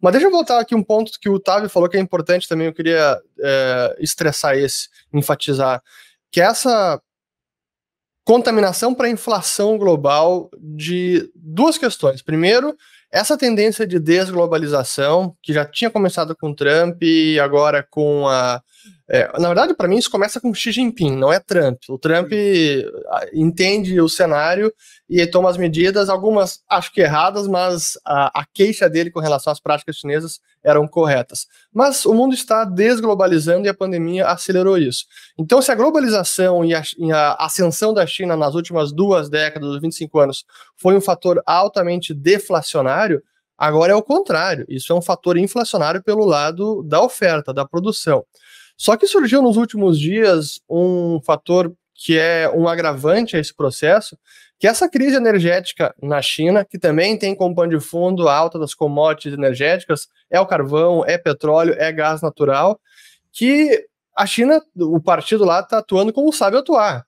Mas deixa eu voltar aqui um ponto que o Otávio falou que é importante também, eu queria estressar enfatizar, que é essa contaminação para a inflação global de duas questões. Primeiro, essa tendência de desglobalização, que já tinha começado com Trump e agora com na verdade, para mim, isso começa com Xi Jinping, não é Trump. O Trump entende o cenário e toma as medidas, algumas acho que erradas, mas a queixa dele com relação às práticas chinesas eram corretas. Mas o mundo está desglobalizando e a pandemia acelerou isso. Então, se a globalização e a ascensão da China nas últimas 2 décadas, dos 25 anos, foi um fator altamente deflacionário, agora é o contrário. Isso é um fator inflacionário pelo lado da oferta, da produção. Só que surgiu nos últimos dias um fator que é um agravante a esse processo, que é essa crise energética na China, que também tem como pano de fundo a alta das commodities energéticas, é o carvão, é petróleo, é gás natural, que a China, o partido lá está atuando como sabe atuar.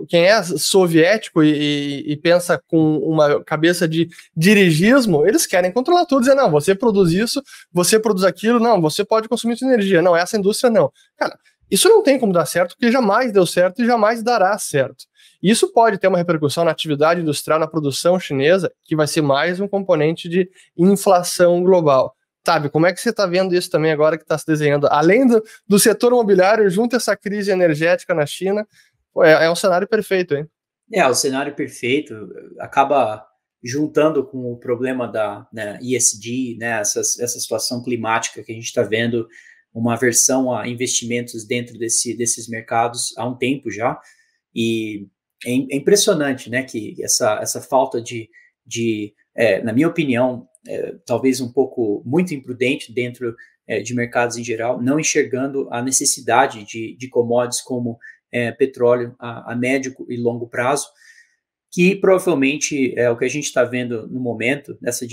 Quem é soviético e pensa com uma cabeça de dirigismo, eles querem controlar tudo, dizer, não, você produz isso, você produz aquilo, não, você pode consumir sua energia, não, essa indústria não. Cara, isso não tem como dar certo, porque jamais deu certo e jamais dará certo. E isso pode ter uma repercussão na atividade industrial, na produção chinesa, que vai ser mais um componente de inflação global. Sabe, como é que você está vendo isso também agora que está se desenhando? Além do setor imobiliário, junto a essa crise energética na China, é um cenário perfeito, hein? O cenário perfeito acaba juntando com o problema da ESG, né, essa situação climática que a gente está vendo, uma aversão a investimentos dentro desses mercados há um tempo já, e é impressionante, né, que essa falta na minha opinião, talvez um pouco muito imprudente dentro de mercados em geral, não enxergando a necessidade de commodities como petróleo a médio e longo prazo, que provavelmente é o que a gente está vendo no momento, nessa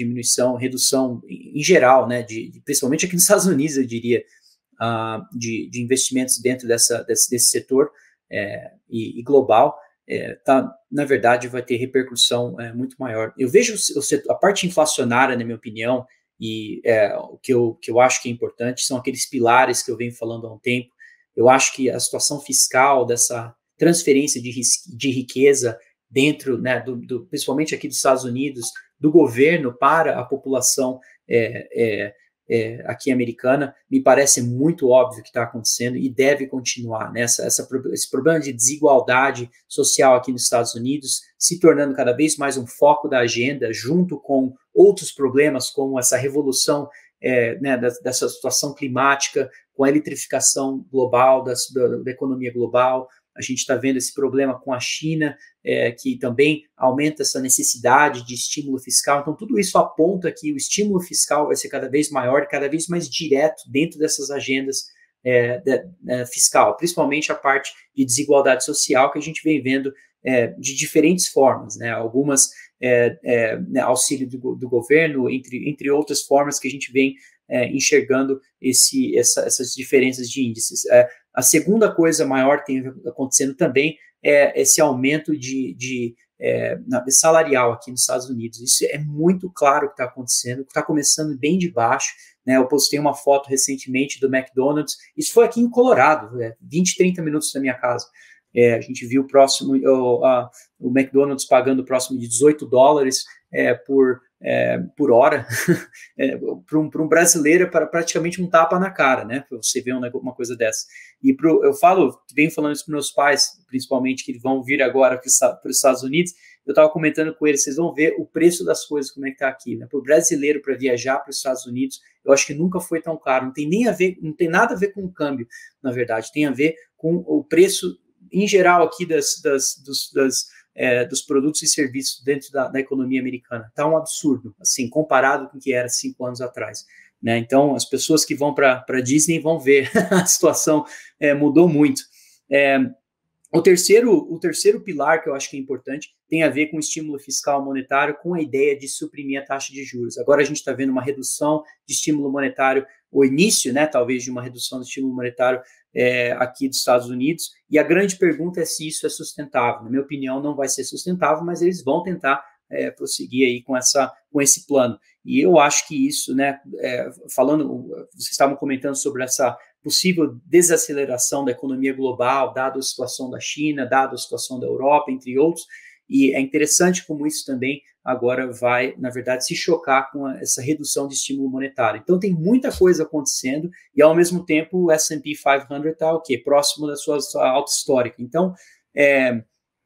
redução em geral, né, principalmente aqui nos Estados Unidos, eu diria, de investimentos dentro desse setor e global, na verdade, vai ter repercussão muito maior. Eu vejo a parte inflacionária, na minha opinião, e o que eu acho que é importante, são aqueles pilares que eu venho falando há um tempo. Eu acho que a situação fiscal dessa transferência de riqueza dentro, né, principalmente aqui dos Estados Unidos, do governo para a população aqui americana, me parece muito óbvio que está acontecendo e deve continuar, né? Esse problema de desigualdade social aqui nos Estados Unidos se tornando cada vez mais um foco da agenda, junto com outros problemas, como essa revolução né, dessa situação climática, com a eletrificação global, da economia global. A gente está vendo esse problema com a China, que também aumenta essa necessidade de estímulo fiscal. Então, tudo isso aponta que o estímulo fiscal vai ser cada vez maior, cada vez mais direto dentro dessas agendas fiscal, principalmente a parte de desigualdade social que a gente vem vendo de diferentes formas, né? Algumas auxílio do governo, entre outras formas que a gente vem enxergando essas diferenças de índices. A segunda coisa maior que tem acontecendo também é esse aumento salarial aqui nos Estados Unidos. Isso é muito claro que está acontecendo, está começando bem de baixo, né? Eu postei uma foto recentemente do McDonald's, isso foi aqui em Colorado, 20, 30 minutos da minha casa. A gente viu o McDonald's pagando próximo de $18 por hora, para um brasileiro é praticamente um tapa na cara, né? Para você ver uma coisa dessa. E venho falando isso para meus pais, principalmente, que vão vir agora para os Estados Unidos. Eu estava comentando com eles, vocês vão ver o preço das coisas, como é que está aqui, né? Para o brasileiro, para viajar para os Estados Unidos, eu acho que nunca foi tão caro. Não tem nada a ver com o câmbio, na verdade. Tem a ver com o preço em geral aqui dos produtos e serviços dentro da economia americana. Está um absurdo, assim, comparado com o que era 5 anos atrás, né? Então, as pessoas que vão para Disney vão ver, a situação mudou muito. O terceiro pilar que eu acho que é importante tem a ver com o estímulo fiscal monetário, com a ideia de suprimir a taxa de juros. Agora a gente está vendo uma redução de estímulo monetário, o início, né, talvez, de uma redução do estímulo monetário aqui dos Estados Unidos, e a grande pergunta é se isso é sustentável. Na minha opinião, não vai ser sustentável, mas eles vão tentar prosseguir aí com esse plano. E eu acho que isso, né, vocês estavam comentando sobre essa possível desaceleração da economia global, dado a situação da China, dado a situação da Europa, entre outros, e é interessante como isso também agora vai, na verdade, se chocar com essa redução de estímulo monetário. Então, tem muita coisa acontecendo e, ao mesmo tempo, o S&P 500 está o quê? Próximo da sua alta histórica. Então,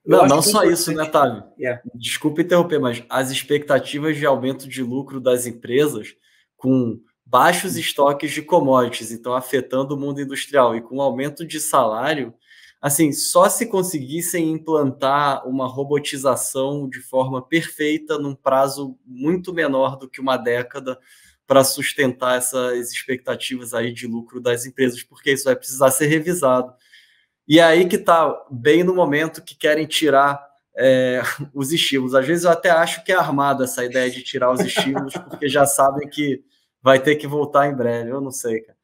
não só isso, né, Távio? Yeah. Desculpa interromper, mas as expectativas de aumento de lucro das empresas com baixos estoques de commodities, então afetando o mundo industrial, e com aumento de salário, assim, só se conseguissem implantar uma robotização de forma perfeita num prazo muito menor do que uma década para sustentar essas expectativas aí de lucro das empresas, porque isso vai precisar ser revisado. E é aí que está, bem no momento que querem tirar os estímulos. Às vezes eu até acho que é armada essa ideia de tirar os estímulos, porque já sabem que vai ter que voltar em breve. Eu não sei, cara.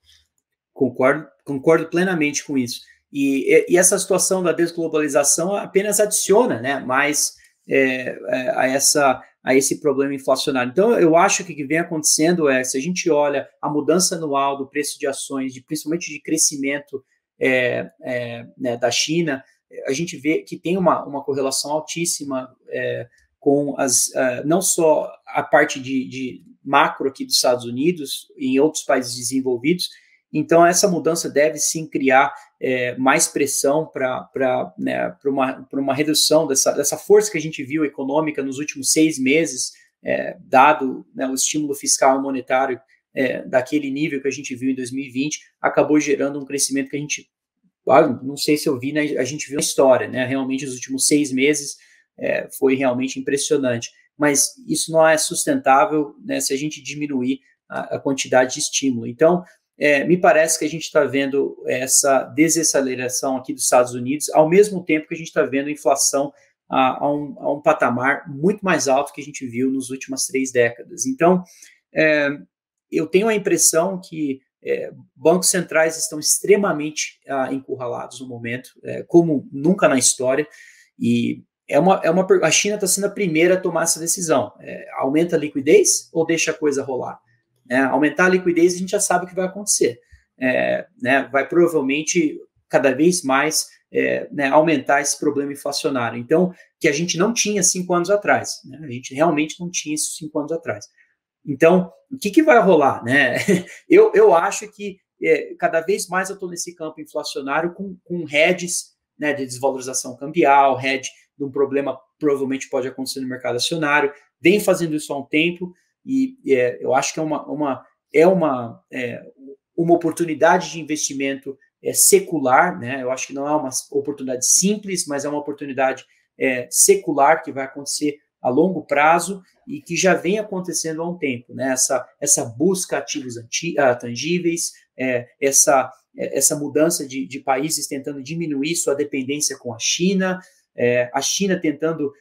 Concordo plenamente com isso. E essa situação da desglobalização apenas adiciona, né, mais a esse problema inflacionário. Então, eu acho que o que vem acontecendo se a gente olha a mudança anual do preço de ações, principalmente de crescimento né, da China, a gente vê que tem uma correlação altíssima com não só a parte de macro aqui dos Estados Unidos e em outros países desenvolvidos. Então, essa mudança deve sim criar mais pressão para uma redução dessa força que a gente viu econômica nos últimos 6 meses, dado, né, o estímulo fiscal e monetário daquele nível que a gente viu em 2020, acabou gerando um crescimento que a gente, não sei se eu vi, né, a gente viu na história, né, realmente os últimos 6 meses foi realmente impressionante, mas isso não é sustentável, né, se a gente diminuir a quantidade de estímulo. Então, me parece que a gente está vendo essa desaceleração aqui dos Estados Unidos, ao mesmo tempo que a gente está vendo a inflação a um patamar muito mais alto que a gente viu nas últimas 3 décadas. Então, eu tenho a impressão que bancos centrais estão extremamente encurralados no momento, como nunca na história, e a China está sendo a primeira a tomar essa decisão. Aumenta a liquidez ou deixa a coisa rolar? Aumentar a liquidez, a gente já sabe o que vai acontecer. Né, vai provavelmente cada vez mais né, aumentar esse problema inflacionário. Então, que a gente não tinha 5 anos atrás. Né, a gente realmente não tinha isso 5 anos atrás. Então, o que vai rolar? Né? Eu acho que cada vez mais eu estou nesse campo inflacionário com hedges, né, de desvalorização cambial, hedge de um problema provavelmente pode acontecer no mercado acionário. Vem fazendo isso há um tempo. E eu acho que é uma oportunidade de investimento secular, né? Eu acho que não é uma oportunidade simples, mas é uma oportunidade secular que vai acontecer a longo prazo e que já vem acontecendo há um tempo, né? Essa busca ativos tangíveis, essa mudança de países tentando diminuir sua dependência com a China tentando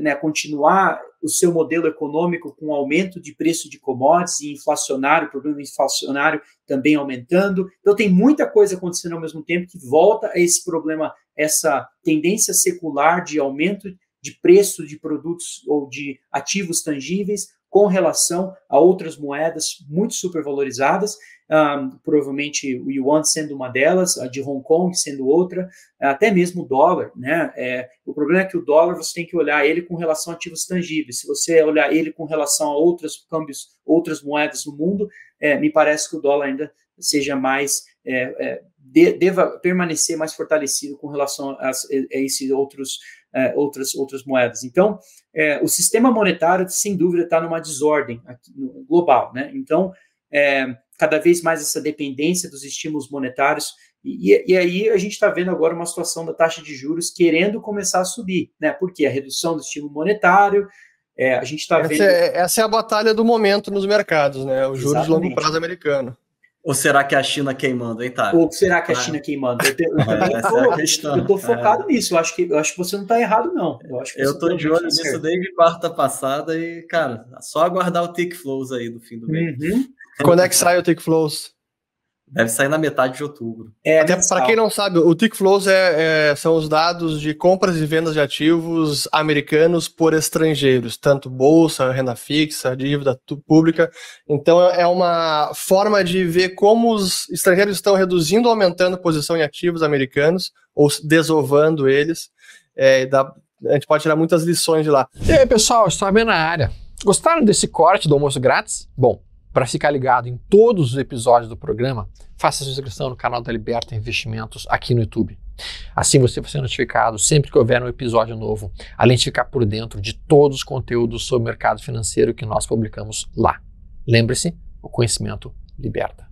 né, continuar o seu modelo econômico com aumento de preço de commodities e inflacionário, problema inflacionário também aumentando. Então, tem muita coisa acontecendo ao mesmo tempo que volta a esse problema, essa tendência secular de aumento de preço de produtos ou de ativos tangíveis com relação a outras moedas muito supervalorizadas, provavelmente o yuan sendo uma delas, a de Hong Kong sendo outra, até mesmo o dólar, né? O problema é que o dólar você tem que olhar ele com relação a ativos tangíveis. Se você olhar ele com relação a outros câmbios, outras moedas no mundo, me parece que o dólar ainda seja mais deva permanecer mais fortalecido com relação a esses outras moedas. Então, o sistema monetário, sem dúvida, está numa desordem aqui, global, né? Então, cada vez mais essa dependência dos estímulos monetários, e aí a gente está vendo agora uma situação da taxa de juros querendo começar a subir, né? Porque a redução do estímulo monetário, a gente está vendo... Essa é a batalha do momento nos mercados, né? O juros de longo prazo americano. Ou será que é a China queimando, hein, tá? Ou será que é a China queimando? Eu tô focado nisso. Eu acho que você não está errado, não. Eu estou de olho nisso desde quarta passada e, cara, só aguardar o Tick Flows aí do fim do mês. Quando é que sai o Tick Flows? Deve sair na metade de outubro. Até para quem não sabe, o Tick Flows são os dados de compras e vendas de ativos americanos por estrangeiros, tanto bolsa, renda fixa, dívida pública. Então é uma forma de ver como os estrangeiros estão reduzindo ou aumentando a posição em ativos americanos, ou desovando eles. A gente pode tirar muitas lições de lá. E aí, pessoal, estou bem na área. Gostaram desse corte do almoço grátis? Bom, para ficar ligado em todos os episódios do programa, faça sua inscrição no canal da Liberta Investimentos aqui no YouTube. Assim você vai ser notificado sempre que houver um episódio novo, além de ficar por dentro de todos os conteúdos sobre o mercado financeiro que nós publicamos lá. Lembre-se, o conhecimento liberta.